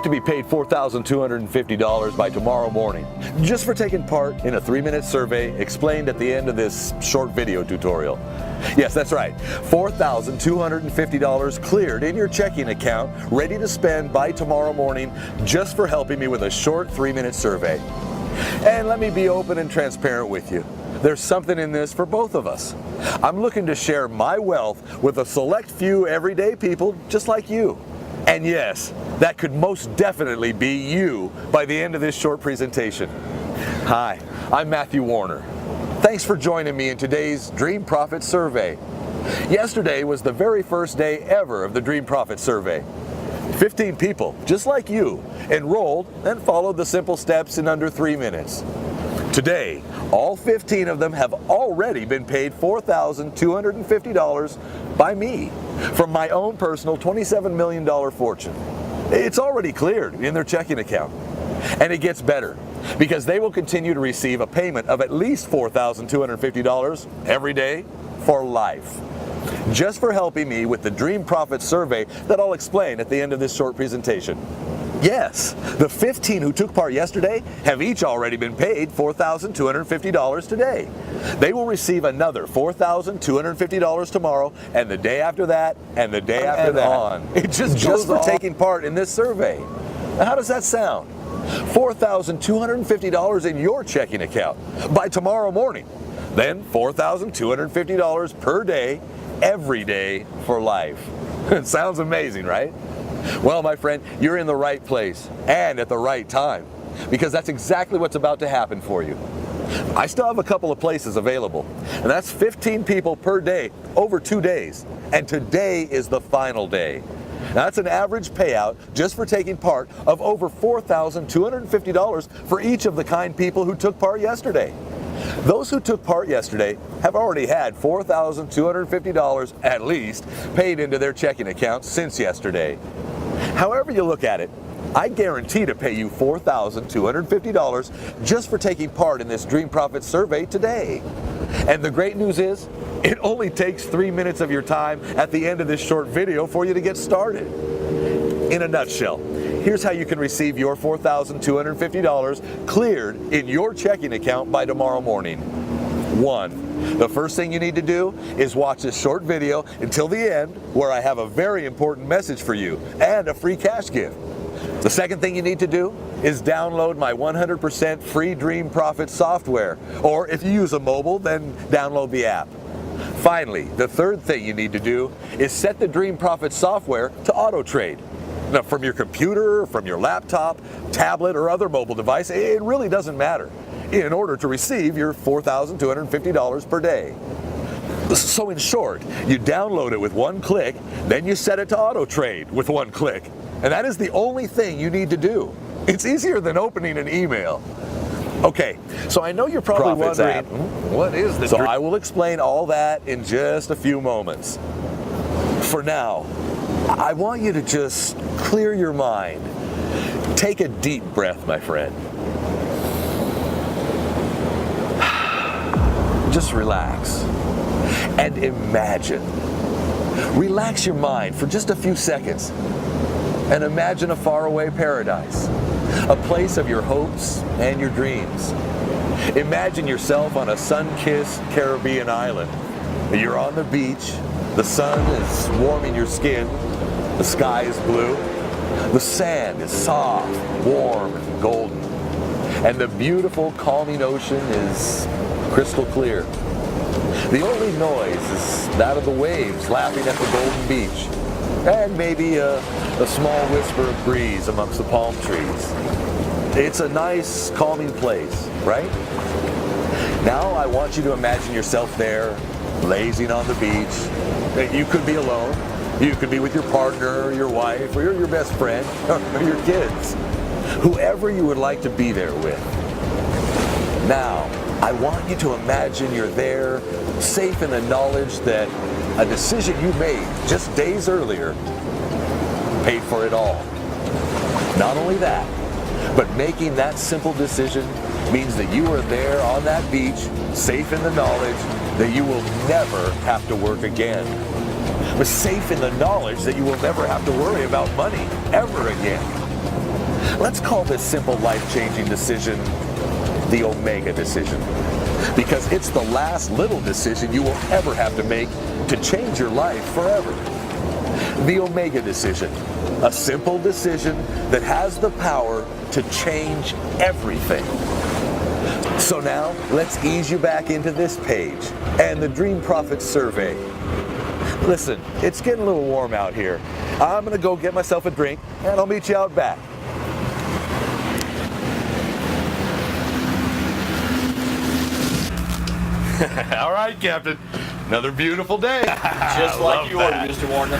to be paid $4,250 by tomorrow morning, just for taking part in a 3-minute survey explained at the end of this short video tutorial. Yes, that's right, $4,250 cleared in your checking account, ready to spend by tomorrow morning, just for helping me with a short 3-minute survey. And let me be open and transparent with you. There's something in this for both of us. I'm looking to share my wealth with a select few everyday people just like you. And yes, that could most definitely be you by the end of this short presentation. Hi, I'm Matthew Warner. Thanks for joining me in today's Dream Profit Survey. Yesterday was the very first day ever of the Dream Profit Survey. 15 people, just like you, enrolled and followed the simple steps in under 3 minutes. Today, all 15 of them have already been paid $4,250 by me from my own personal $27 million fortune. It's already cleared in their checking account. And it gets better, because they will continue to receive a payment of at least $4,250 every day for life, just for helping me with the Dream Profit Survey that I'll explain at the end of this short presentation. Yes, the 15 who took part yesterday have each already been paid $4,250 today. They will receive another $4,250 tomorrow, and the day after that, and the day after that. On. It just for taking part in this survey. Now, how does that sound? $4,250 in your checking account by tomorrow morning. Then $4,250 per day, every day for life. It sounds amazing, right? Well, my friend, you're in the right place and at the right time, because that's exactly what's about to happen for you. I still have a couple of places available, and that's 15 people per day over 2 days, and today is the final day. Now, that's an average payout just for taking part of over $4,250 for each of the kind people who took part yesterday. Those who took part yesterday have already had $4,250 at least paid into their checking accounts since yesterday. However you look at it, I guarantee to pay you $4,250 just for taking part in this Dream Profit Survey today. And the great news is, it only takes 3 minutes of your time at the end of this short video for you to get started. In a nutshell, here's how you can receive your $4,250 cleared in your checking account by tomorrow morning. 1. The first thing you need to do is watch this short video until the end, where I have a very important message for you and a free cash gift. The second thing you need to do is download my 100% free Dream Profit software, or if you use a mobile, then download the app. Finally, the third thing you need to do is set the Dream Profit software to auto trade. Now, from your computer, from your laptop, tablet, or other mobile device, it really doesn't matter, in order to receive your $4,250 per day. So in short, you download it with one click, then you set it to auto trade with one click. And that is the only thing you need to do. It's easier than opening an email. Okay, so I know you're probably wondering, what is this? So I will explain all that in just a few moments. For now, I want you to just clear your mind. Take a deep breath, my friend. Just relax and imagine. Relax your mind for just a few seconds and imagine a faraway paradise, a place of your hopes and your dreams. Imagine yourself on a sun-kissed Caribbean island. You're on the beach, the sun is warming your skin, the sky is blue, the sand is soft, warm, and golden, and the beautiful, calming ocean is crystal clear. The only noise is that of the waves lapping at the golden beach, and maybe a small whisper of breeze amongst the palm trees. It's a nice, calming place, right? Now I want you to imagine yourself there, lazing on the beach. You could be alone, you could be with your partner, or your wife, or your best friend, or your kids. Whoever you would like to be there with. Now, I want you to imagine you're there, safe in the knowledge that a decision you made just days earlier paid for it all. Not only that, but making that simple decision means that you are there on that beach, safe in the knowledge that you will never have to work again. But safe in the knowledge that you will never have to worry about money ever again. Let's call this simple life-changing decision the Omega decision, because it's the last little decision you will ever have to make to change your life forever. The Omega decision, a simple decision that has the power to change everything. So now, let's ease you back into this page and the Dream Profit Survey. Listen, it's getting a little warm out here. I'm gonna go get myself a drink and I'll meet you out back. All right, Captain. Another beautiful day. Just like you ordered, Mr. Warner.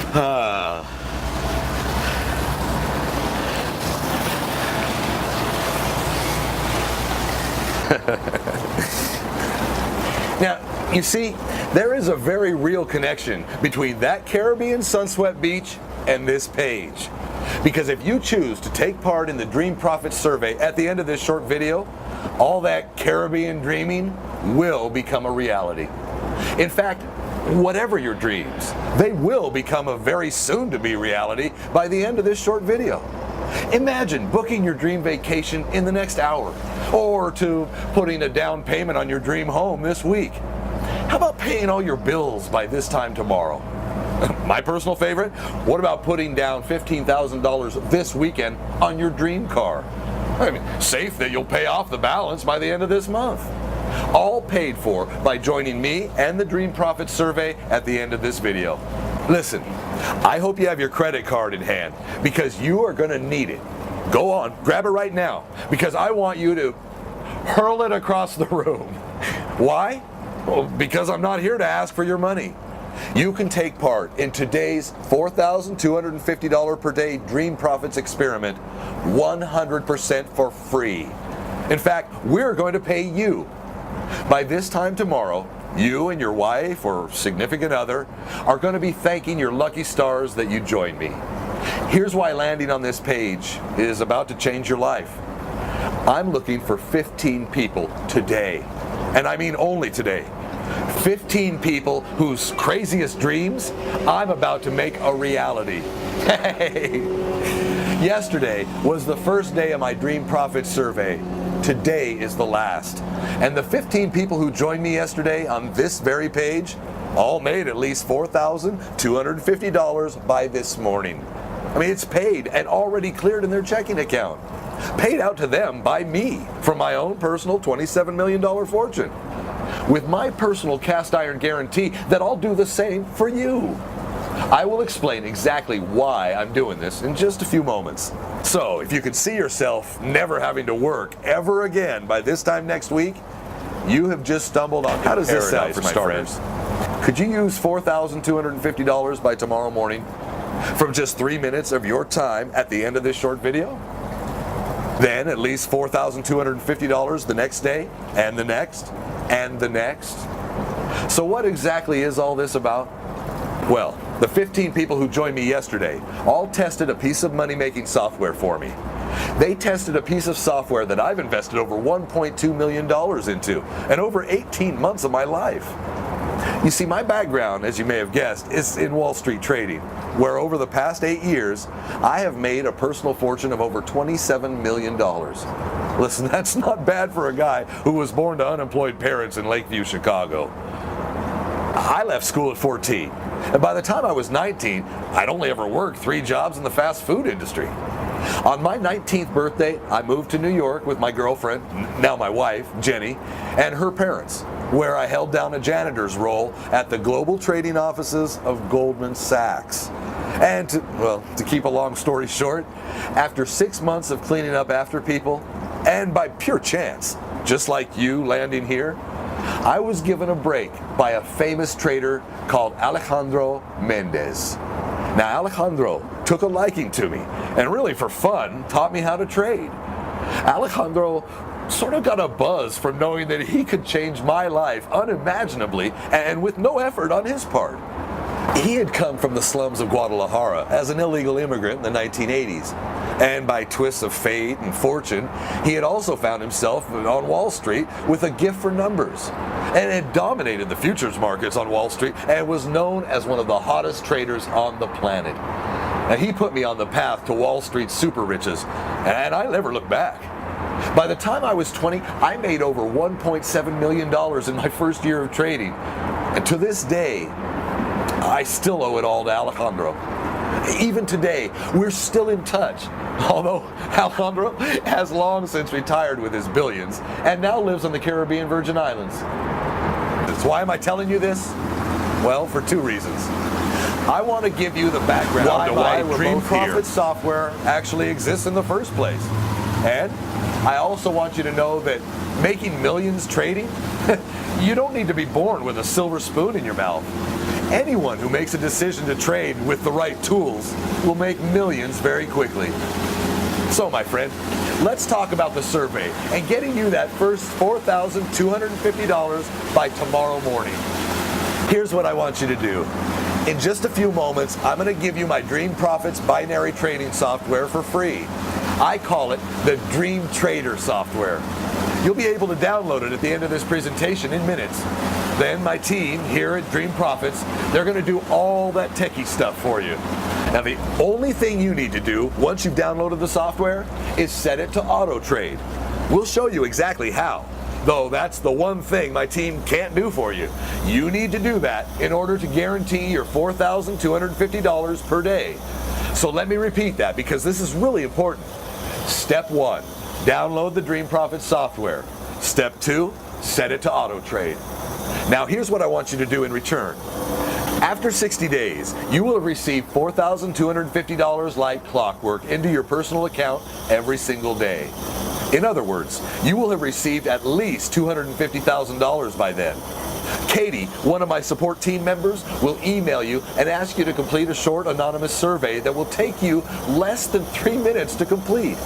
Now, you see, there is a very real connection between that Caribbean sun-swept beach and this page. Because if you choose to take part in the Dream Profit Survey at the end of this short video, all that Caribbean dreaming will become a reality. In fact, whatever your dreams, they will become a very soon-to-be reality by the end of this short video. Imagine booking your dream vacation in the next hour, or to putting a down payment on your dream home this week. How about paying all your bills by this time tomorrow? My personal favorite, what about putting down $15,000 this weekend on your dream car? I mean, safe that you'll pay off the balance by the end of this month. All paid for by joining me and the Dream Profit Survey at the end of this video. Listen, I hope you have your credit card in hand, because you are going to need it. Go on, grab it right now, because I want you to hurl it across the room. Why? Well, because I'm not here to ask for your money. You can take part in today's $4,250 per day Dream Profits experiment 100% for free. In fact, we're going to pay you. By this time tomorrow, you and your wife or significant other are going to be thanking your lucky stars that you joined me. Here's why landing on this page is about to change your life. I'm looking for 15 people today, and I mean only today. 15 people whose craziest dreams I'm about to make a reality. Hey! Yesterday was the first day of my Dream Profit Survey. Today is the last. And the 15 people who joined me yesterday on this very page all made at least $4,250 by this morning. I mean, it's paid and already cleared in their checking account. Paid out to them by me from my own personal $27 million fortune. With my personal cast iron guarantee that I'll do the same for you. I will explain exactly why I'm doing this in just a few moments. So, if you could see yourself never having to work ever again by this time next week, you have just stumbled on how does this sound for starters? Could you use $4,250 by tomorrow morning from just 3 minutes of your time at the end of this short video? Then at least $4,250 the next day, and the next, and the next. So what exactly is all this about? Well, the 15 people who joined me yesterday all tested a piece of money-making software for me. They tested a piece of software that I've invested over $1.2 million into, and over 18 months of my life. You see, my background, as you may have guessed, is in Wall Street trading, where over the past 8 years, I have made a personal fortune of over $27 million. Listen, that's not bad for a guy who was born to unemployed parents in Lakeview, Chicago. I left school at 14, and by the time I was 19, I'd only ever worked 3 jobs in the fast food industry. On my 19th birthday, I moved to New York with my girlfriend, now my wife, Jenny, and her parents, where I held down a janitor's role at the global trading offices of Goldman Sachs. And to keep a long story short, after 6 months of cleaning up after people, and by pure chance, just like you landing here, I was given a break by a famous trader called Alejandro Mendez. Now, Alejandro took a liking to me, and really for fun, taught me how to trade. Alejandro sort of got a buzz from knowing that he could change my life unimaginably and with no effort on his part. He had come from the slums of Guadalajara as an illegal immigrant in the 1980s. And by twists of fate and fortune, he had also found himself on Wall Street with a gift for numbers, and had dominated the futures markets on Wall Street and was known as one of the hottest traders on the planet. And he put me on the path to Wall Street super riches, and I never looked back. By the time I was 20, I made over $1.7 million in my first year of trading. And to this day, I still owe it all to Alejandro. Even today, we're still in touch, although Alejandro has long since retired with his billions and now lives on the Caribbean Virgin Islands. So why am I telling you this? Well, for two reasons. I want to give you the background on why Dream Profit software actually exists in the first place. And I also want you to know that making millions trading, you don't need to be born with a silver spoon in your mouth. Anyone who makes a decision to trade with the right tools will make millions very quickly. So, my friend, let's talk about the survey and getting you that first $4,250 by tomorrow morning. Here's what I want you to do. In just a few moments, I'm going to give you my Dream Profits binary trading software for free. I call it the Dream Trader software. You'll be able to download it at the end of this presentation in minutes. Then my team here at Dream Profits, they're going to do all that techie stuff for you. Now, the only thing you need to do once you've downloaded the software is set it to auto trade. We'll show you exactly how. Though that's the one thing my team can't do for you. You need to do that in order to guarantee your $4,250 per day. So let me repeat that because this is really important. Step 1, download the Dream Profit software. Step 2, set it to auto trade. Now here's what I want you to do in return. After 60 days, you will have received $4,250 like clockwork into your personal account every single day. In other words, you will have received at least $250,000 by then. Katie, one of my support team members, will email you and ask you to complete a short anonymous survey that will take you less than 3 minutes to complete.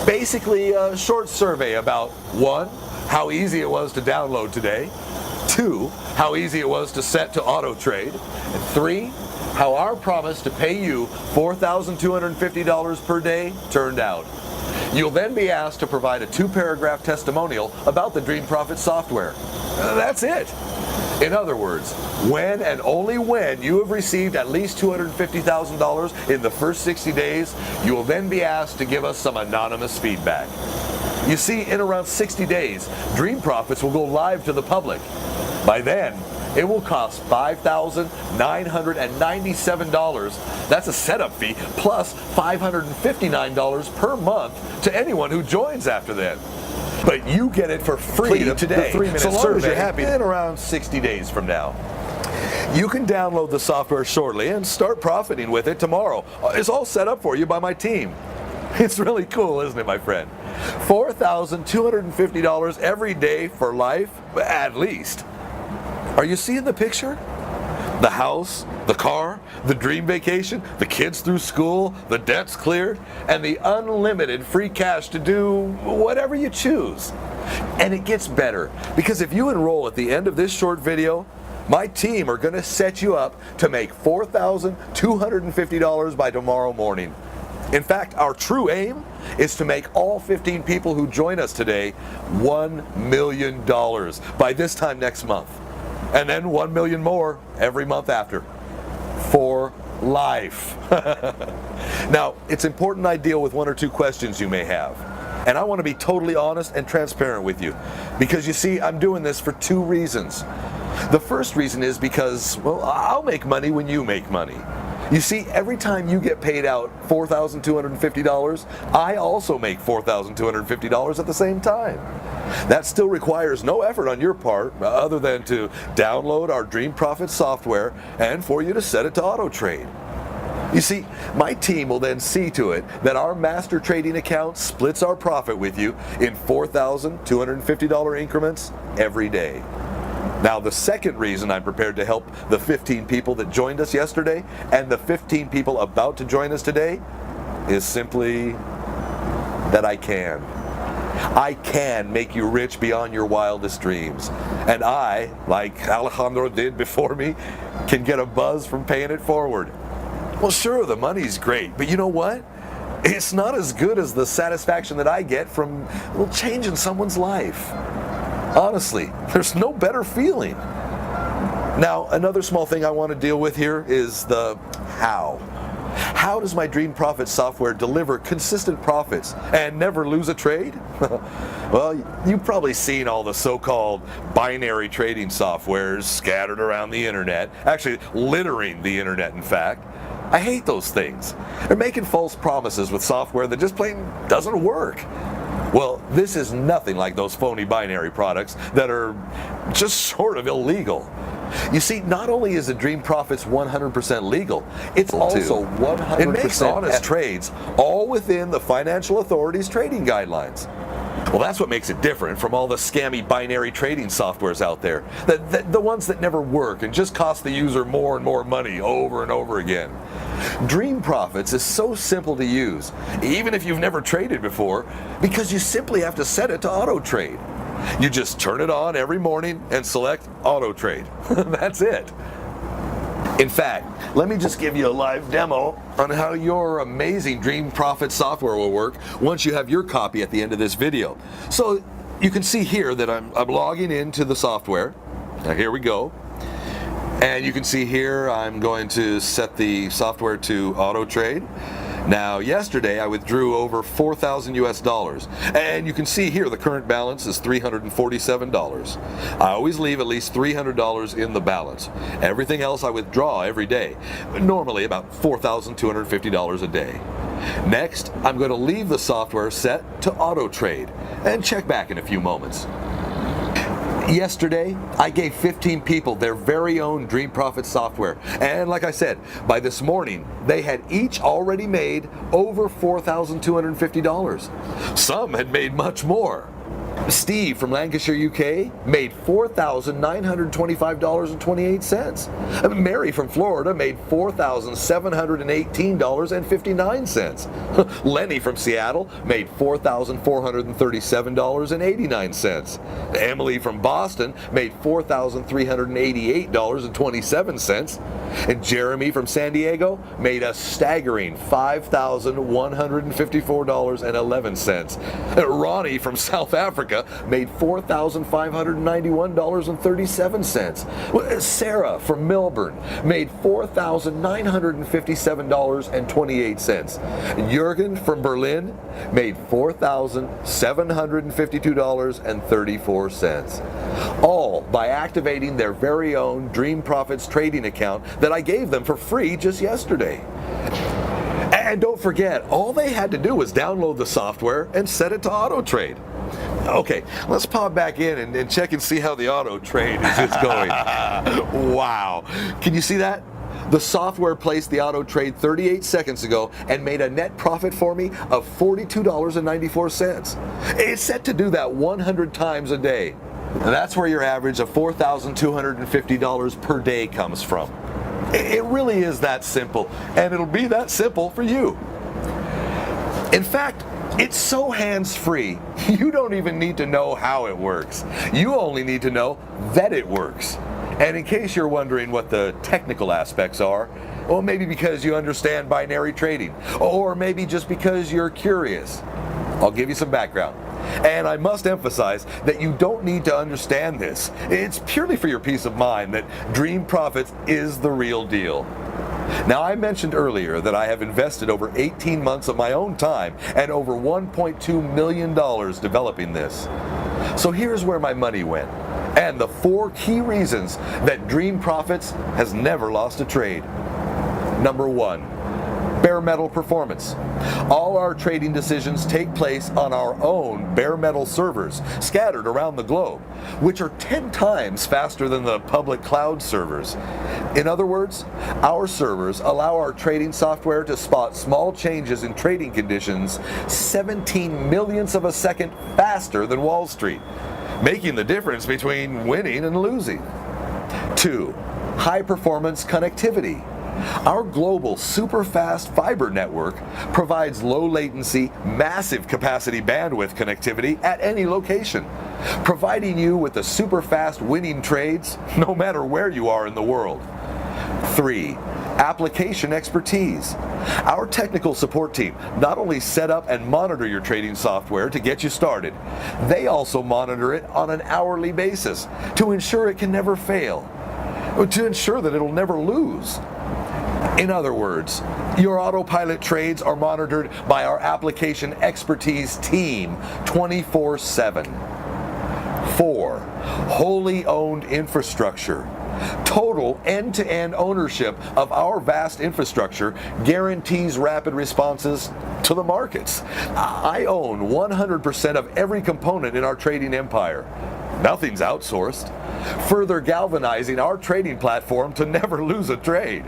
Basically, a short survey about 1, how easy it was to download today, 2, how easy it was to set to auto trade, and 3, how our promise to pay you $4,250 per day turned out. You'll then be asked to provide a 2-paragraph testimonial about the Dream Profit software. That's it. In other words, when and only when you have received at least $250,000 in the first 60 days, you will then be asked to give us some anonymous feedback. You see, in around 60 days, Dream Profits will go live to the public. By then, it will cost $5,997. That's a setup fee plus $559 per month to anyone who joins after then. But you get it for free today, the 3-minute so long as you're happy, in around 60 days from now. You can download the software shortly and start profiting with it tomorrow. It's all set up for you by my team. It's really cool, isn't it, my friend? $4,250 every day for life, at least. Are you seeing the picture? The house, the car, the dream vacation, the kids through school, the debts cleared, and the unlimited free cash to do whatever you choose. And it gets better, because if you enroll at the end of this short video, my team are going to set you up to make $4,250 by tomorrow morning. In fact, our true aim is to make all 15 people who join us today $1 million by this time next month. And then 1 million more every month after. For life. Now, it's important I deal with 1 or 2 questions you may have. And I want to be totally honest and transparent with you. Because you see, I'm doing this for 2 reasons. The first reason is because, well, I'll make money when you make money. You see, every time you get paid out $4,250, I also make $4,250 at the same time. That still requires no effort on your part other than to download our Dream Profit software and for you to set it to auto trade. You see, my team will then see to it that our master trading account splits our profit with you in $4,250 increments every day. Now, the second reason I'm prepared to help the 15 people that joined us yesterday and the 15 people about to join us today is simply that I can. I can make you rich beyond your wildest dreams. And I, like Alejandro did before me, can get a buzz from paying it forward. Well, sure, the money's great, but you know what? It's not as good as the satisfaction that I get from, well, changing someone's life. Honestly, there's no better feeling. Now, another small thing I want to deal with here is the how. How does my Dream Profit software deliver consistent profits and never lose a trade? Well, you've probably seen all the so-called binary trading softwares scattered around the internet, actually littering the internet, in fact. I hate those things. They're making false promises with software that just plain doesn't work. Well, this is nothing like those phony binary products that are just sort of illegal. You see, not only is the Dream Profits 100% legal, it's also 100% It makes honest trades, all within the financial authorities' trading guidelines. Well, that's what makes it different from all the scammy binary trading softwares out there. The ones that never work and just cost the user more and more money over and over again. Dream Profits is so simple to use, even if you've never traded before, because you simply have to set it to auto trade. You just turn it on every morning and select auto trade. That's it. In fact, let me just give you a live demo on how your amazing Dream Profit software will work once you have your copy at the end of this video. So you can see here that I'm logging into the software. Now here we go. And you can see here I'm going to set the software to auto trade. Now, yesterday I withdrew over 4,000 US dollars, and you can see here the current balance is $347. I always leave at least $300 in the balance. Everything else I withdraw every day, normally about $4,250 a day. Next, I'm going to leave the software set to auto trade and check back in a few moments. Yesterday, I gave 15 people their very own Dream Profit software. And like I said, by this morning, they had each already made over $4,250. Some had made much more. Steve from Lancashire, UK made $4,925.28. Mary from Florida made $4,718.59. Lenny from Seattle made $4,437.89. Emily from Boston made $4,388.27. And Jeremy from San Diego made a staggering $5,154.11. Ronnie from South Africa made $4,591.37. Sarah from Melbourne made $4,957.28. Jurgen from Berlin made $4,752.34. All by activating their very own Dream Profits trading account that I gave them for free just yesterday. And don't forget, all they had to do was download the software and set it to auto trade. Okay, let's pop back in and check and see how the auto trade is going. Wow. Can you see that? The software placed the auto trade 38 seconds ago and made a net profit for me of $42.94. It's set to do that 100 times a day. And that's where your average of $4,250 per day comes from. It really is that simple, and it'll be that simple for you. In fact, it's so hands-free, you don't even need to know how it works. You only need to know that it works. And in case you're wondering what the technical aspects are, well, maybe because you understand binary trading, or maybe just because you're curious, I'll give you some background. And I must emphasize that you don't need to understand this. It's purely for your peace of mind that Dream Profits is the real deal. Now, I mentioned earlier that I have invested over 18 months of my own time and over $1.2 million developing this. So here's where my money went, and the 4 key reasons that Dream Profits has never lost a trade. Number 1, bare metal performance. All our trading decisions take place on our own bare metal servers scattered around the globe, which are 10 times faster than the public cloud servers. In other words, our servers allow our trading software to spot small changes in trading conditions 17 millionths of a second faster than Wall Street, making the difference between winning and losing. 2, high performance connectivity. Our global super fast fiber network provides low latency, massive capacity bandwidth connectivity at any location, providing you with the super fast winning trades no matter where you are in the world. 3, application expertise. Our technical support team not only set up and monitor your trading software to get you started, they also monitor it on an hourly basis to ensure it can never fail, to ensure that it'll never lose. In other words, your autopilot trades are monitored by our application expertise team 24/7. 4. Wholly owned infrastructure. Total end-to-end ownership of our vast infrastructure guarantees rapid responses to the markets. I own 100% of every component in our trading empire. Nothing's outsourced, further galvanizing our trading platform to never lose a trade.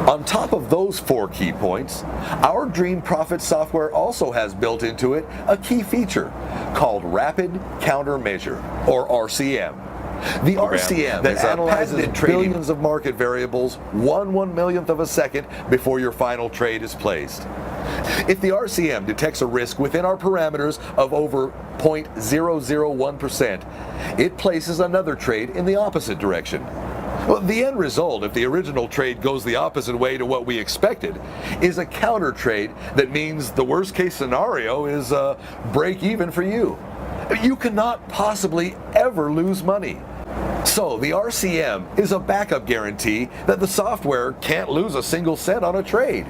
On top of those 4 key points, our Dream Profit software also has built into it a key feature called Rapid Countermeasure, or RCM. The RCM that analyzes billions of market variables 1/1,000,000th of a second before your final trade is placed. If the RCM detects a risk within our parameters of over 0.001%, it places another trade in the opposite direction. Well, the end result, if the original trade goes the opposite way to what we expected, is a counter trade that means the worst case scenario is break even for you. You cannot possibly ever lose money. So the RCM is a backup guarantee that the software can't lose a single cent on a trade.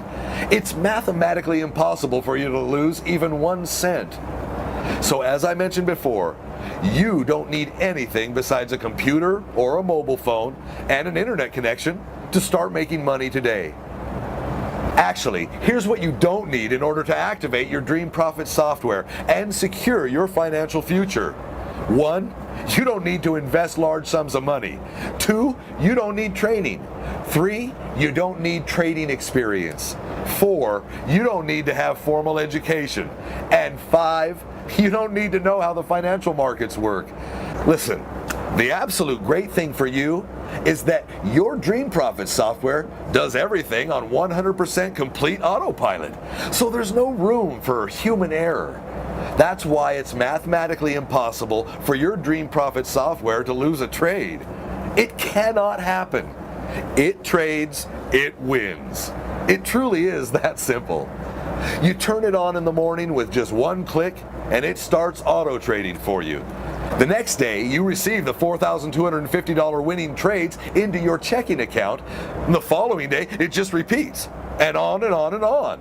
It's mathematically impossible for you to lose even 1 cent. So as I mentioned before, you don't need anything besides a computer or a mobile phone and an internet connection to start making money today. Actually, here's what you don't need in order to activate your Dream Profit software and secure your financial future. 1, you don't need to invest large sums of money. 2, you don't need training. 3, you don't need trading experience. 4, you don't need to have formal education. And 5, you don't need to know how the financial markets work. Listen, the absolute great thing for you is that your Dream Profit software does everything on 100% complete autopilot. So there's no room for human error. That's why it's mathematically impossible for your Dream Profit software to lose a trade. It cannot happen. It trades, it wins. It truly is that simple. You turn it on in the morning with just 1 click and it starts auto trading for you. The next day, you receive the $4,250 winning trades into your checking account. And the following day, it just repeats, and on and on and on.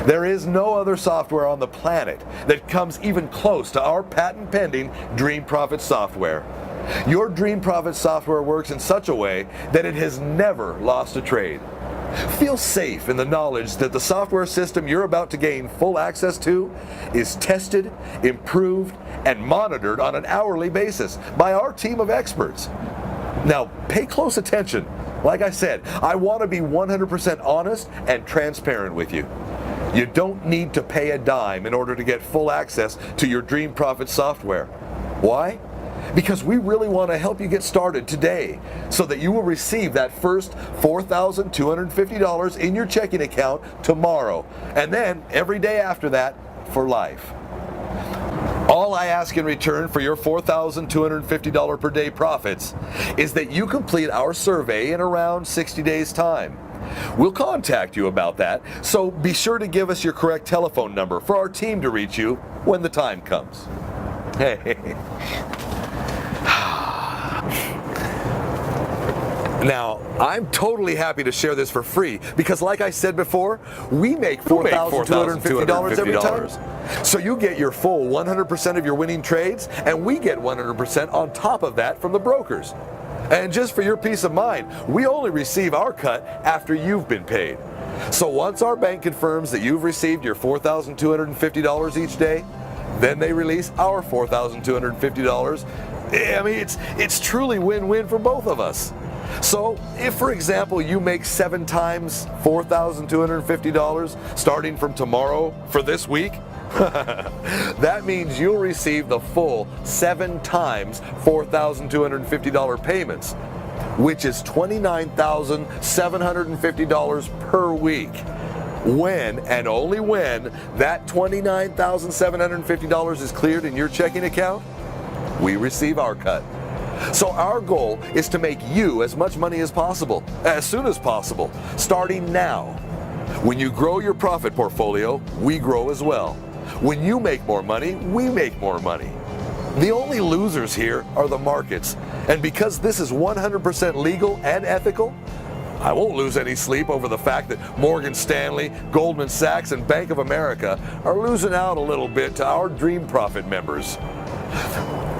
There is no other software on the planet that comes even close to our patent-pending Dream Profit software. Your Dream Profit software works in such a way that it has never lost a trade. Feel safe in the knowledge that the software system you're about to gain full access to is tested, improved, and monitored on an hourly basis by our team of experts. Now, pay close attention. Like I said, I want to be 100% honest and transparent with you. You don't need to pay a dime in order to get full access to your Dream Profit software. Why? Because we really want to help you get started today so that you will receive that first $4,250 in your checking account tomorrow, and then every day after that for life. All I ask in return for your $4,250 per day profits is that you complete our survey in around 60 days' time. We'll contact you about that, so be sure to give us your correct telephone number for our team to reach you when the time comes. Hey. Now, I'm totally happy to share this for free because, like I said before, we make $4,250 every time. So you get your full 100% of your winning trades, and we get 100% on top of that from the brokers. And just for your peace of mind, we only receive our cut after you've been paid. So once our bank confirms that you've received your $4,250 each day, then they release our $4,250. I mean, it's truly win-win for both of us. So if, for example, you make 7 times $4,250 starting from tomorrow for this week, that means you'll receive the full 7 times $4,250 payments, which is $29,750 per week. When and only when that $29,750 is cleared in your checking account, we receive our cut. So our goal is to make you as much money as possible, as soon as possible, starting now. When you grow your profit portfolio, we grow as well. When you make more money, we make more money. The only losers here are the markets. And because this is 100% legal and ethical, I won't lose any sleep over the fact that Morgan Stanley, Goldman Sachs, and Bank of America are losing out a little bit to our Dream Profit members.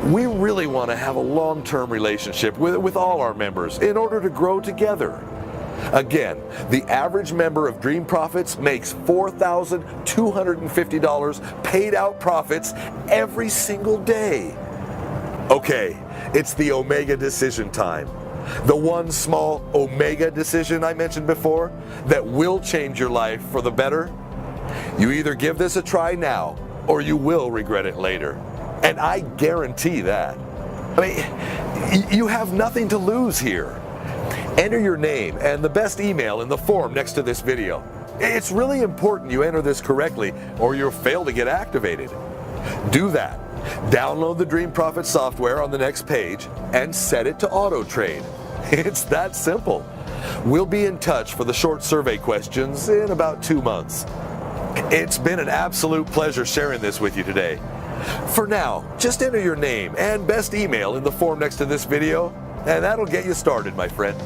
We really want to have a long-term relationship with all our members in order to grow together. Again, the average member of Dream Profits makes $4,250 paid out profits every single day. Okay, it's the Omega decision time. The one small Omega decision I mentioned before that will change your life for the better. You either give this a try now or you will regret it later. And I guarantee that. I mean, you have nothing to lose here. Enter your name and the best email in the form next to this video. It's really important you enter this correctly or you'll fail to get activated. Do that. Download the Dream Profit software on the next page and set it to auto trade. It's that simple. We'll be in touch for the short survey questions in about 2 months. It's been an absolute pleasure sharing this with you today. For now, just enter your name and best email in the form next to this video, and that'll get you started, my friend.